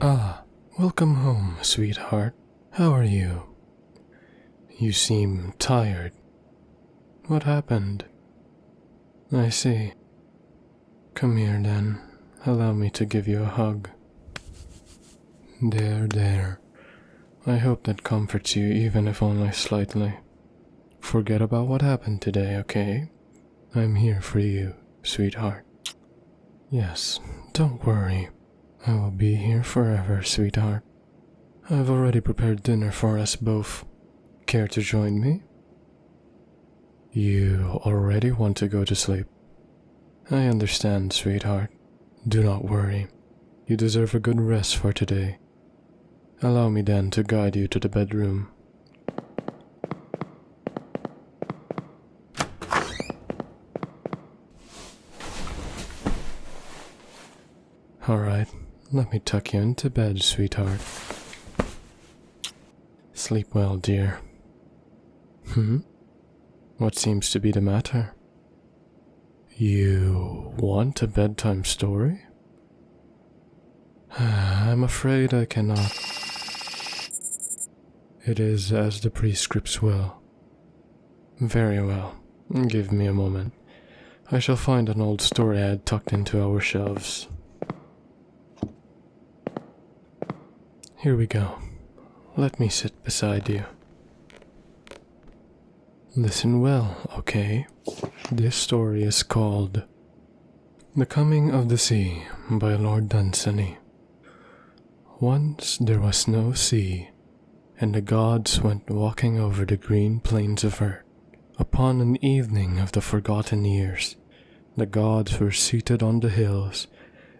Ah, welcome home, sweetheart. How are you? You seem tired. What happened? I see. Come here then. Allow me to give you a hug. There. I hope that comforts you even if only slightly. Forget about what happened today, okay? I'm here for you, sweetheart. Yes, don't worry. I will be here forever, sweetheart. I've already prepared dinner for us both. Care to join me? You already want to go to sleep. I understand, sweetheart. Do not worry. You deserve a good rest for today. Allow me then to guide you to the bedroom. Alright, let me tuck you into bed, sweetheart. Sleep well, dear. What seems to be the matter? You want a bedtime story? I'm afraid I cannot. It is as the prescripts will. Very well. Give me a moment. I shall find an old story I had tucked into our shelves. Here we go. Let me sit beside you. Listen well, okay? This story is called The Coming of the Sea by Lord Dunsany. Once there was no sea, and the gods went walking over the green plains of earth. Upon an evening of the forgotten years, the gods were seated on the hills,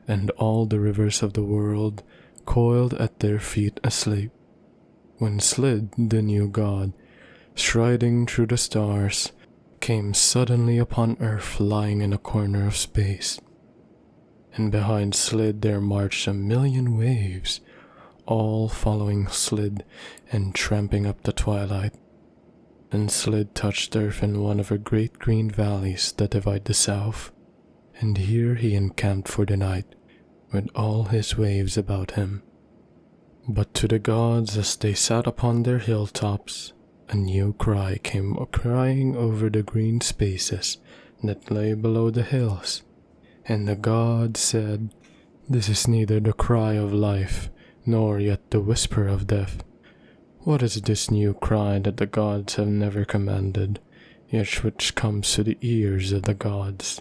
and all the rivers of the world coiled at their feet asleep, when Slid, the new god, striding through the stars, came suddenly upon earth lying in a corner of space. And behind Slid there marched 1,000,000 waves, all following Slid and tramping up the twilight. And Slid touched earth in one of her great green valleys that divide the south, and here he encamped for the night, with all his waves about him. But to the gods, as they sat upon their hilltops, a new cry came crying over the green spaces that lay below the hills, and the gods said, "This is neither the cry of life, nor yet the whisper of death. What is this new cry that the gods have never commanded, yet which comes to the ears of the gods?"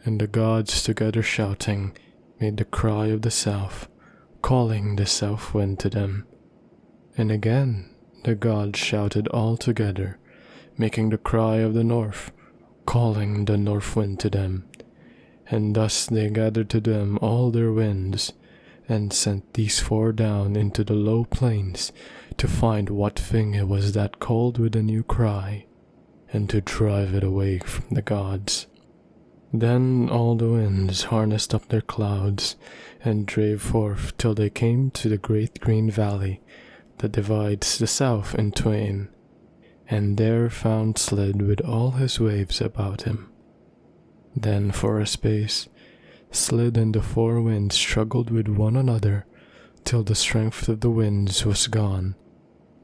And the gods, together shouting, made the cry of the south, calling the south wind to them. And again the gods shouted all together, making the cry of the north, calling the north wind to them. And thus they gathered to them all their winds, and sent these 4 down into the low plains to find what thing it was that called with a new cry, and to drive it away from the gods. Then all the winds harnessed up their clouds, and drave forth till they came to the great green valley that divides the south in twain, and there found Slid with all his waves about him. Then for a space Slid and the 4 winds struggled with one another till the strength of the winds was gone,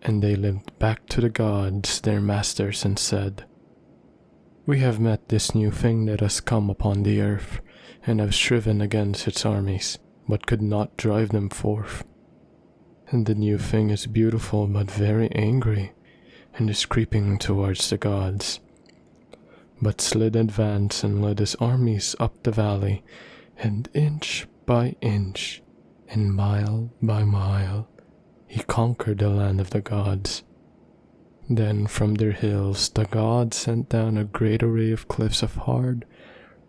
and they limped back to the gods, their masters, and said, "We have met this new thing that has come upon the earth, and have striven against its armies, but could not drive them forth. And the new thing is beautiful but very angry, and is creeping towards the gods." But Slid advanced and led his armies up the valley, and inch by inch, and mile by mile, he conquered the land of the gods. Then from their hills the gods sent down a great array of cliffs of hard,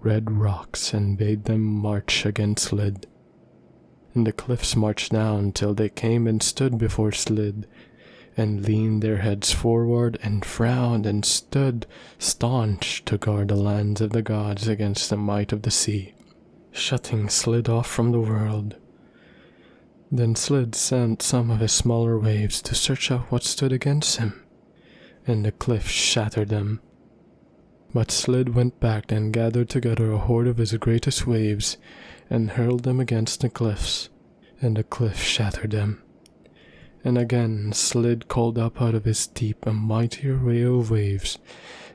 red rocks, and bade them march against Slid. And the cliffs marched down till they came and stood before Slid, and leaned their heads forward, and frowned, and stood staunch to guard the lands of the gods against the might of the sea, shutting Slid off from the world. Then Slid sent some of his smaller waves to search out what stood against him, and the cliffs shattered them. But Slid went back and gathered together a horde of his greatest waves, and hurled them against the cliffs, and the cliff shattered them. And again Slid called up out of his deep a mighty array of waves,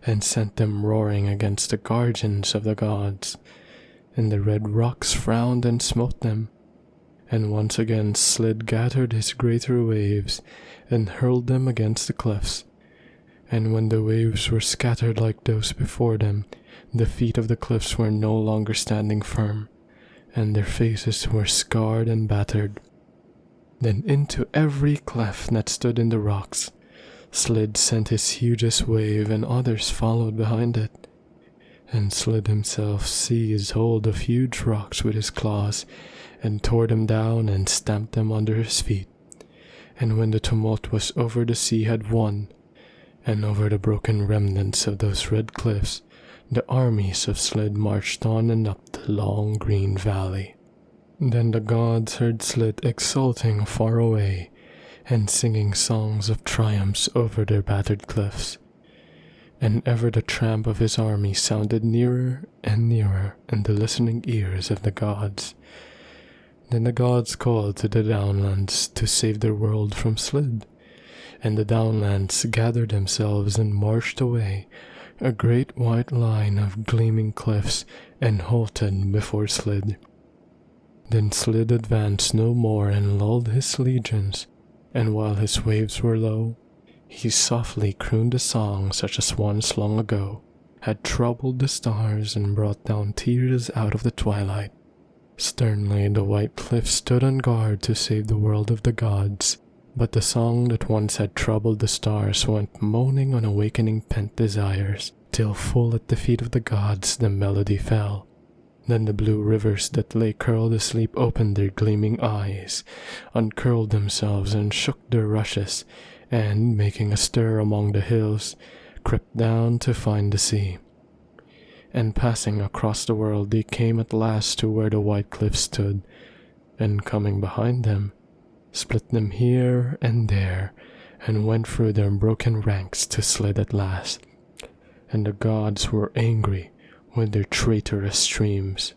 and sent them roaring against the guardians of the gods. And the red rocks frowned and smote them. And once again Slid gathered his greater waves, and hurled them against the cliffs. And when the waves were scattered like those before them, the feet of the cliffs were no longer standing firm, and their faces were scarred and battered. Then into every cleft that stood in the rocks, Slid sent his hugest wave, and others followed behind it. And Slid himself seized hold of huge rocks with his claws, and tore them down and stamped them under his feet. And when the tumult was over, the sea had won, and over the broken remnants of those red cliffs, the armies of Slid marched on and up the long green valley. Then the gods heard Slid exulting far away, and singing songs of triumphs over their battered cliffs. And ever the tramp of his army sounded nearer and nearer in the listening ears of the gods. Then the gods called to the downlands to save their world from Slid, and the downlands gathered themselves and marched away, a great white line of gleaming cliffs, and halted before Slid. Then Slid advanced no more and lulled his legions, and while his waves were low, he softly crooned a song such as once long ago had troubled the stars and brought down tears out of the twilight. Sternly the white cliffs stood on guard to save the world of the gods, but the song that once had troubled the stars went moaning on awakening pent desires, till full at the feet of the gods the melody fell. Then the blue rivers that lay curled asleep opened their gleaming eyes, uncurled themselves and shook their rushes, and, making a stir among the hills, crept down to find the sea. And passing across the world, they came at last to where the white cliffs stood, and coming behind them, split them here and there, and went through their broken ranks to Slid at last. And the gods were angry with their traitorous streams.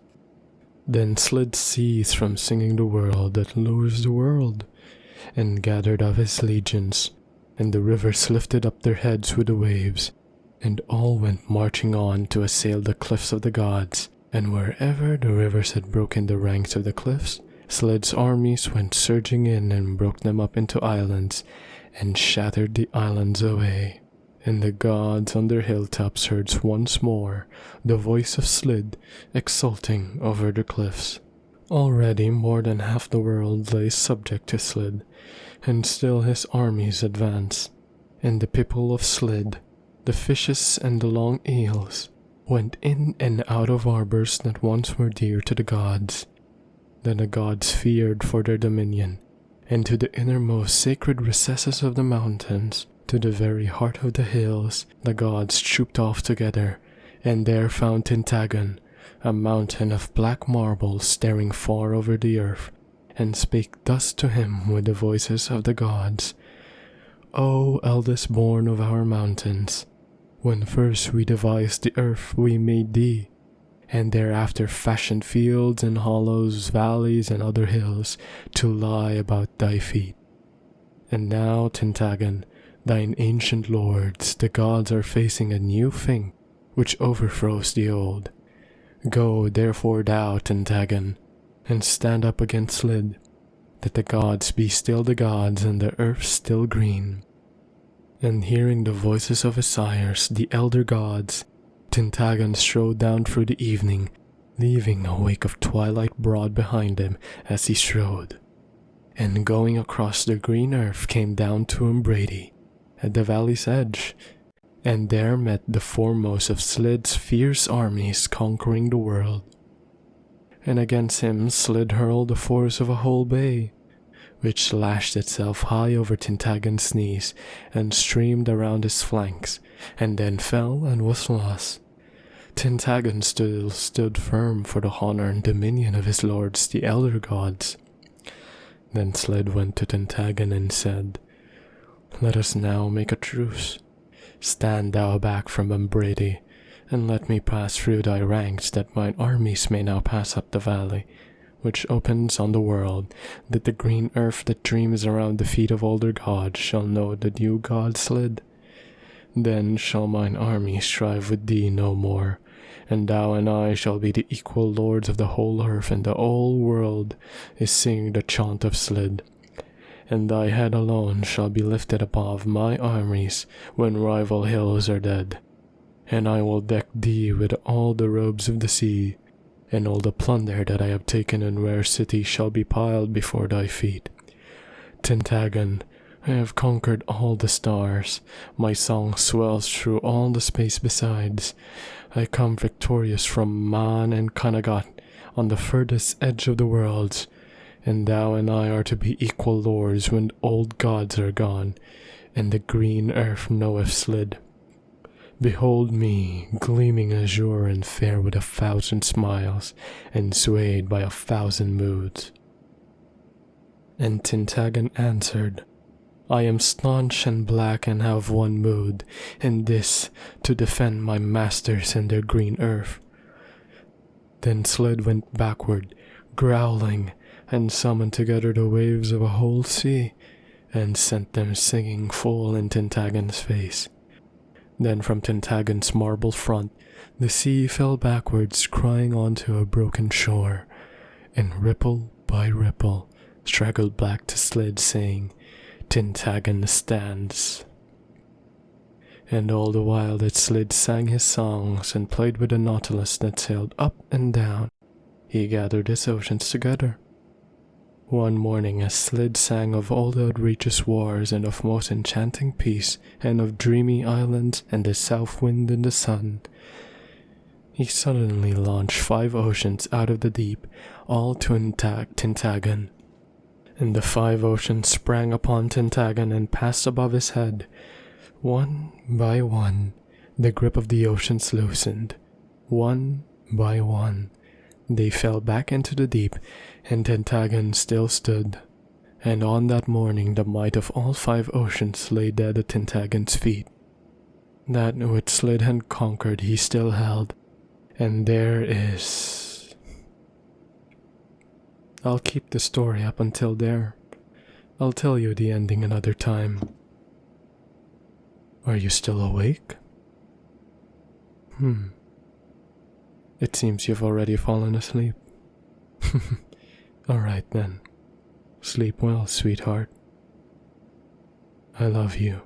Then Slid ceased from singing the world that lures the world, and gathered of his legions, and the rivers lifted up their heads with the waves, and all went marching on to assail the cliffs of the gods, and wherever the rivers had broken the ranks of the cliffs, Slid's armies went surging in and broke them up into islands, and shattered the islands away. And the gods on their hilltops heard once more the voice of Slid exulting over the cliffs. Already more than half the world lay subject to Slid, and still his armies advanced, and the people of Slid, the fishes and the long eels, went in and out of harbors that once were dear to the gods. Then the gods feared for their dominion, and to the innermost sacred recesses of the mountains, to the very heart of the hills, the gods trooped off together, and there found Tintagon, a mountain of black marble staring far over the earth, and spake thus to him with the voices of the gods. O eldest born of our mountains, when first we devised the earth we made thee, and thereafter fashioned fields and hollows, valleys and other hills to lie about thy feet. And now, Tintagon, thine ancient lords, the gods are facing a new thing, which overthrows the old. Go, therefore, thou, Tintagon, and stand up against Slid, that the gods be still the gods and the earth still green. And hearing the voices of his sires, the elder gods, Tintagon strode down through the evening, leaving a wake of twilight broad behind him as he strode. And going across the green earth came down to Umbrady, at the valley's edge, and there met the foremost of Slid's fierce armies conquering the world. And against him Slid hurled the force of a whole bay, which lashed itself high over Tintagon's knees and streamed around his flanks, and then fell and was lost. Tintagon still stood firm for the honor and dominion of his lords, the elder gods. Then Slid went to Tintagon and said, Let us now make a truce. Stand thou back from Umbrady, and let me pass through thy ranks, that mine armies may now pass up the valley, which opens on the world, that the green earth that dreams around the feet of older gods shall know the new god slid. Then shall mine army strive with thee no more, and thou and I shall be the equal lords of the whole earth, and the whole world is singing the chant of slid. And thy head alone shall be lifted above my armies when rival hills are dead. And I will deck thee with all the robes of the sea, and all the plunder that I have taken in rare cities shall be piled before thy feet. Tintaggon, I have conquered all the stars, my song swells through all the space besides. I come victorious from Man and Kanagat on the furthest edge of the worlds, and thou and I are to be equal lords when old gods are gone, and the green earth knoweth slid. Behold me, gleaming azure and fair with 1,000 smiles, and swayed by 1,000 moods. And Tintaggon answered, I am staunch and black and have one mood, and this, to defend my masters and their green earth. Then Slid went backward, growling, and summoned together the waves of a whole sea, and sent them singing full in Tintaggon's face. Then from Tintaggon's marble front, the sea fell backwards, crying onto a broken shore, and ripple by ripple straggled back to Slid, saying, Tintaggon stands. And all the while that Slid sang his songs and played with the nautilus that sailed up and down, he gathered his oceans together. One morning as Slid sang of all the outrageous wars and of most enchanting peace and of dreamy islands and the south wind and the sun, he suddenly launched 5 oceans out of the deep, all to attack Tintaggon. And the 5 oceans sprang upon Tintaggon and passed above his head. One by one, the grip of the oceans loosened. One by one, they fell back into the deep, and Tintaggon still stood. And on that morning the might of all 5 oceans lay dead at Tintaggon's feet. That which Slid had conquered he still held, and there is... I'll keep the story up until there. I'll tell you the ending another time. Are you still awake? It seems you've already fallen asleep. Alright then. Sleep well, sweetheart. I love you.